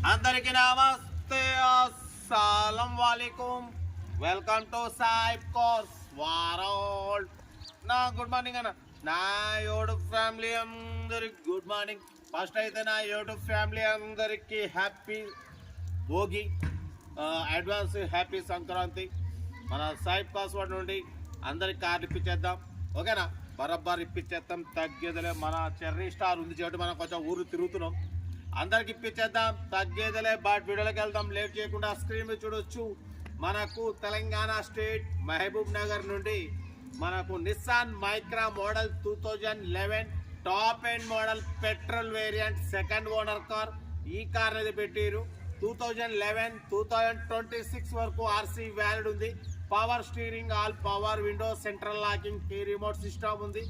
అందరికీ నమస్తే, అస్సలం వాలేకుం. Welcome to Saib course world. నా గుడ్ మార్నింగ్ అన్న. నా యూట్యూబ్ ఫ్యామిలీ అందరికి గుడ్ మార్నింగ్. ఫస్ట్ అయితే నా యూట్యూబ్ ఫ్యామిలీ అందరికీ happy Bhogi, advance happy Sankranti. మన సాయిబ్ కోర్స్ వాడి నుండి అందరికి కార్డు ఇప్పించేద్దాం, ఓకేనా? బరబ్బర్ ఇప్పించేద్దాం, తగ్గేదిలే. మన చెర్రీ స్టార్ ఉంది చెట్టు, మనం కొంచెం ఊరు తిరుగుతున్నాం, అందరికి ఇప్పించేద్దాం, తగ్గేదిలే. బట్ వీడియోలోకి వెళ్దాం, లేట్ చేయకుండా. స్క్రీన్ మీద చూడొచ్చు, మనకు తెలంగాణ స్టేట్ మహబూబ్ నగర్ నుండి మనకు Nissan Micra model 2011 top end model petrol variant second owner car. ఈ కార్ అనేది పెట్టారు 2011 2026 వరకు ఆర్సీ వ్యాలిడ్ ఉంది. Power steering, all power window, central locking, key remote system ఉంది,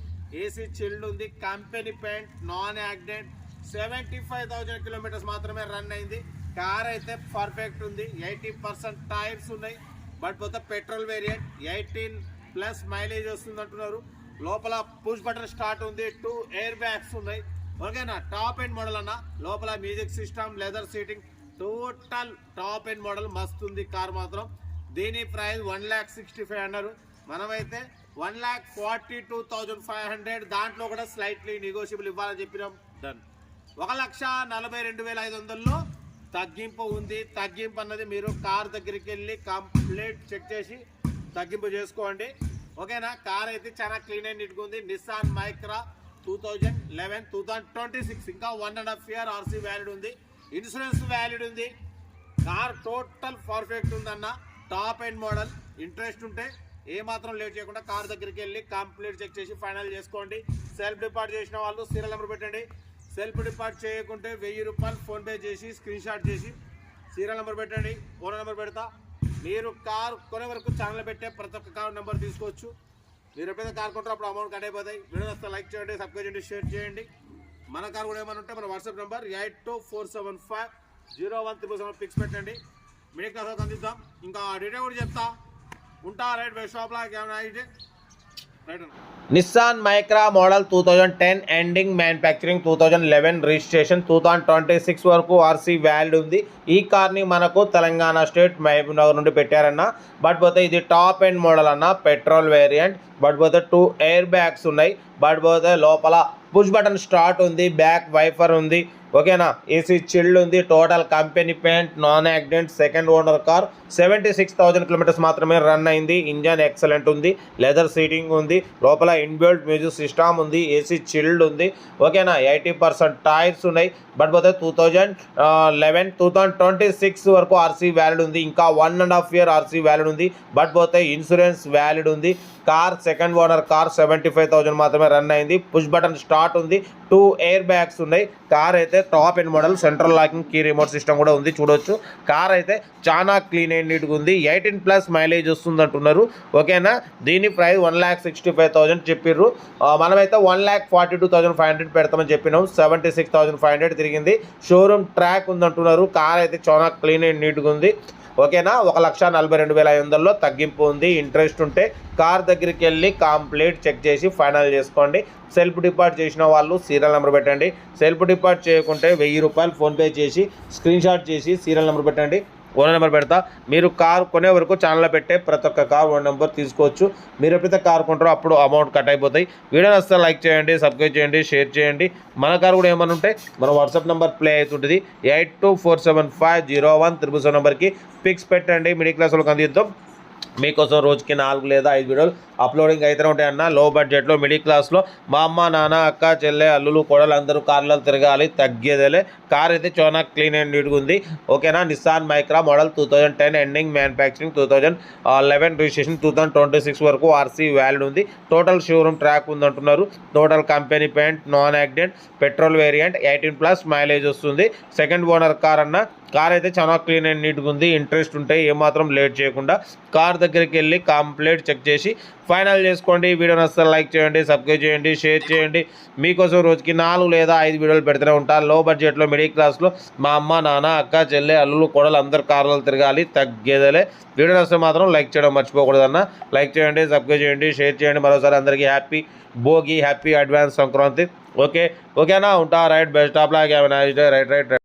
ఏసీ చిల్డ్ ఉంది, company paint, non accident. 75,000 kilometres మాత్రమే run అయింది. Car అయితే పర్ఫెక్ట్ ఉంది, 80% టైర్స్ ఉన్నాయి. బట్ పోతే పెట్రోల్ వేరియంట్ 18+ మైలేజ్ వస్తుంది అంటున్నారు. లోపల పుష్ బటన్ స్టార్ట్ ఉంది, 2 ఎయిర్ బ్యాగ్స్ ఉన్నాయి, ఓకేనా? టాప్ ఎండ్ మోడల్ అన్న. లోపల music system, leather seating, total top end model మస్తు ఉంది కార్ మాత్రం. దీని ప్రైస్ 1,65,000 అన్నారు. మనమైతే 1,42,500, దాంట్లో కూడా స్లైట్లీ నెగోషియబుల్ ఇవ్వాలని చెప్పినాం. డన్. 1,42,500లో తగ్గింపు ఉంది. తగ్గింపు అన్నది మీరు కార్ దగ్గరికి వెళ్ళి కంప్లీట్ చెక్ చేసి తగ్గింపు చేసుకోండి, ఓకేనా? కార్ అయితే చాలా క్లీన్ అండ్ నీట్గా ఉంది. నిస్సాన్ మైక్రా 2011 2026, ఇంకా 1.5 year ఆర్సీ వ్యాలిడ్ ఉంది, ఇన్సూరెన్స్ వ్యాలిడ్ ఉంది. కార్ టోటల్ పర్ఫెక్ట్ ఉందన్న, టాప్ ఎండ్ మోడల్. ఇంట్రెస్ట్ ఉంటే ఏమాత్రం లేట్ చేయకుండా కార్ దగ్గరికి వెళ్ళి కంప్లీట్ చెక్ చేసి ఫైనల్ చేసుకోండి. సెల్ఫ్ డిపార్ట్ చేసిన వాళ్ళు సీరియల్ నెంబర్ పెట్టండి. సెల్ఫ్ డిపార్ట్ చేయకుంటే 1000 రూపాయలు ఫోన్పే చేసి స్క్రీన్ షాట్ చేసి సీరియల్ నెంబర్ పెట్టండి, ఓనర్ నెంబర్ పెడతా. మీరు కార్ కొనే వరకు ఛానల్ పెట్టే ప్రతి ఒక్క కార్ నెంబర్ తీసుకోవచ్చు. మీరు ఎప్పుడైతే కార్ కొంటారో అప్పుడు అమౌంట్ కట్ అయిపోతాయి. వీడియో వస్తే లైక్ చేయండి, సబ్స్క్రైబ్ చేయండి, షేర్ చేయండి. మన కార్ కూడా ఏమైనా ఉంటే మన వాట్సాప్ నెంబర్ 8247501377 పిక్స్ పెట్టండి. మిడిల్ క్లాస్ వరకు అందిద్దాం. ఇంకా డీటెయిల్ కూడా చెప్తా ఉంటా. రైట్ బై షాప్లో ఏమైనా అయితే Nissan Micra model 2010 ending, manufacturing 2011, registration 2026 వరకు ఆర్సీ వ్యాలిడ్ ఉంది. ఈ కార్ని మనకు తెలంగాణ స్టేట్ మహబూబ్ నగర్ నుండి పెట్టారన్న. బట్ పోతే ఇది టాప్ ఎండ్ మోడల్ అన్న, పెట్రోల్ వేరియంట్. బట్ పోతే 2 ఎయిర్ బ్యాగ్స్ ఉన్నాయి. బట్ పోతే లోపల పుష్ బటన్ స్టార్ట్ ఉంది, బ్యాక్ వైఫర్ ఉంది, ఓకేనా? ఏసీ చిల్డ్ ఉంది, total company paint, non accident, second owner car. 76,000 kilometres మాత్రమే రన్ అయింది. ఇంజన్ ఎక్సలెంట్ ఉంది, లెదర్ సీటింగ్ ఉంది, లోపల ఇన్బిల్ట్ మ్యూజిక్ సిస్టమ్ ఉంది, ఏసీ చిల్డ్ ఉంది, ఓకేనా? 80% టైర్స్ ఉన్నాయి. బట్ పోతే 2011 2026 వరకు ఆర్సీ వ్యాలిడ్ ఉంది, ఇంకా 1.5 year ఆర్సీ వ్యాలిడ్ ఉంది. బట్ పోతే ఇన్సూరెన్స్ వ్యాలిడ్ ఉంది. కార్ సెకండ్ ఓనర్ కార్, 75,000 మాత్రమే రన్ అయింది. పుష్ బటన్ స్టార్ట్ ఉంది, 2 ఎయిర్ బ్యాగ్స్ ఉన్నాయి. కార్ అయితే top end model, central locking, key remote system కూడా ఉంది, చూడొచ్చు. కార్ అయితే చాలా క్లీన్ అండ్ నీట్గా ఉంది, 18+ మైలేజ్ వస్తుంది అంటున్నారు, ఓకేనా? దీని ప్రైస్ 1,65,000 చెప్పిర్రు. మనమైతే 1,42,500 పెడతామని చెప్పినాం. 76,500 తిరిగింది. షోరూమ్ ట్రాక్ ఉందంటున్నారు. కార్ అయితే చాలా క్లీన్ అండ్ నీట్గా ఉంది, ఓకేనా? 1,42,500లో తగ్గింపు ఉంది. ఇంట్రెస్ట్ ఉంటే కార్ దగ్గరికి వెళ్ళి కంప్లీట్ చెక్ చేసి ఫైనల్ చేసుకోండి. సెల్ఫ్ డిపార్ట్ చేసిన వాళ్ళు సీరియల్ నెంబర్ పెట్టండి. సెల్ఫ్ డిపార్ట్ చేయకుంటే 1000 రూపాయలు ఫోన్పే చేసి స్క్రీన్ షాట్ చేసి సీరియల్ నెంబర్ పెట్టండి, ఓనర్ నెంబర్ పెడతా. మీరు కార్ కొనే వరకు ఛానల్లో పెట్టే ప్రతి ఒక్క కార్ ఓనర్ నెంబర్ తీసుకోవచ్చు. మీరు ఎప్పుడైతే కార్ కొంటారో అప్పుడు అమౌంట్ కట్ అయిపోతాయి. వీడియో వస్తే లైక్ చేయండి, సబ్స్క్రైబ్ చేయండి, షేర్ చేయండి. మన కార్ కూడా ఏమైనా ఉంటే మన వాట్సాప్ నెంబర్ ప్లే అవుతుంటుంది, 8247501377 నెంబర్కి పిక్స్ పెట్టండి. మిడిల్ క్లాస్ వాళ్ళకి అందిద్దాం. మీకోసం రోజుకి 4 లేదా 5 వీడియోలు అప్లోడింగ్ అయితేనే ఉంటాయన్న. లో బడ్జెట్లో, మిడిల్ క్లాస్లో మా అమ్మ, నాన్న, అక్క, చెల్లె, అల్లులు, కోడలు అందరూ కార్లలో తిరగాలి, తగ్గేదేలే. కార్ అయితే చాలా క్లీన్ అండ్ నీట్గా ఉంది, ఓకేనా? Nissan Micra model 2010 ending, manufacturing 2011, registration 2026 వరకు ఆర్సీ వ్యాలిడ్ ఉంది. టోటల్ షోరూమ్ ట్రాక్ ఉందంటున్నారు. Total company paint, non accident, petrol variant, 18+ mileage వస్తుంది. సెకండ్ ఓనర్ కార్ అన్న. కార్ అయితే చాలా క్లీన్ అండ్ నీట్గా ఉంది. ఇంట్రెస్ట్ ఉంటే ఏమాత్రం లేట్ చేయకుండా కార్ దగ్గరికి వెళ్ళి కంప్లీట్ చెక్ చేసి ఫైనల్ చేసుకోండి. వీడియో నచ్చితే లైక్ చేయండి, సబ్స్క్రైబ్ చేయండి, షేర్ చేయండి. మీకోసం రోజుకి 4 లేదా 5 వీడియోలు పెడుతూనే ఉంటాను. లో బడ్జెట్లో, మిడిల్ క్లాస్లో మా అమ్మ, నాన్న, అక్క, చెల్లె, అల్లులు, కోడలు అందరు కార్లలో తిరగాలి, తగ్గేదేలే. వీడియో నచ్చితే మాత్రం లైక్ చేయడం మర్చిపోకూడదన్న. లైక్ చేయండి, సబ్స్క్రైబ్ చేయండి, షేర్ చేయండి. మరోసారి అందరికీ happy Bhogi, happy advance Sankranti. ఓకేనా? ఉంటా. Right, best of luck. Right.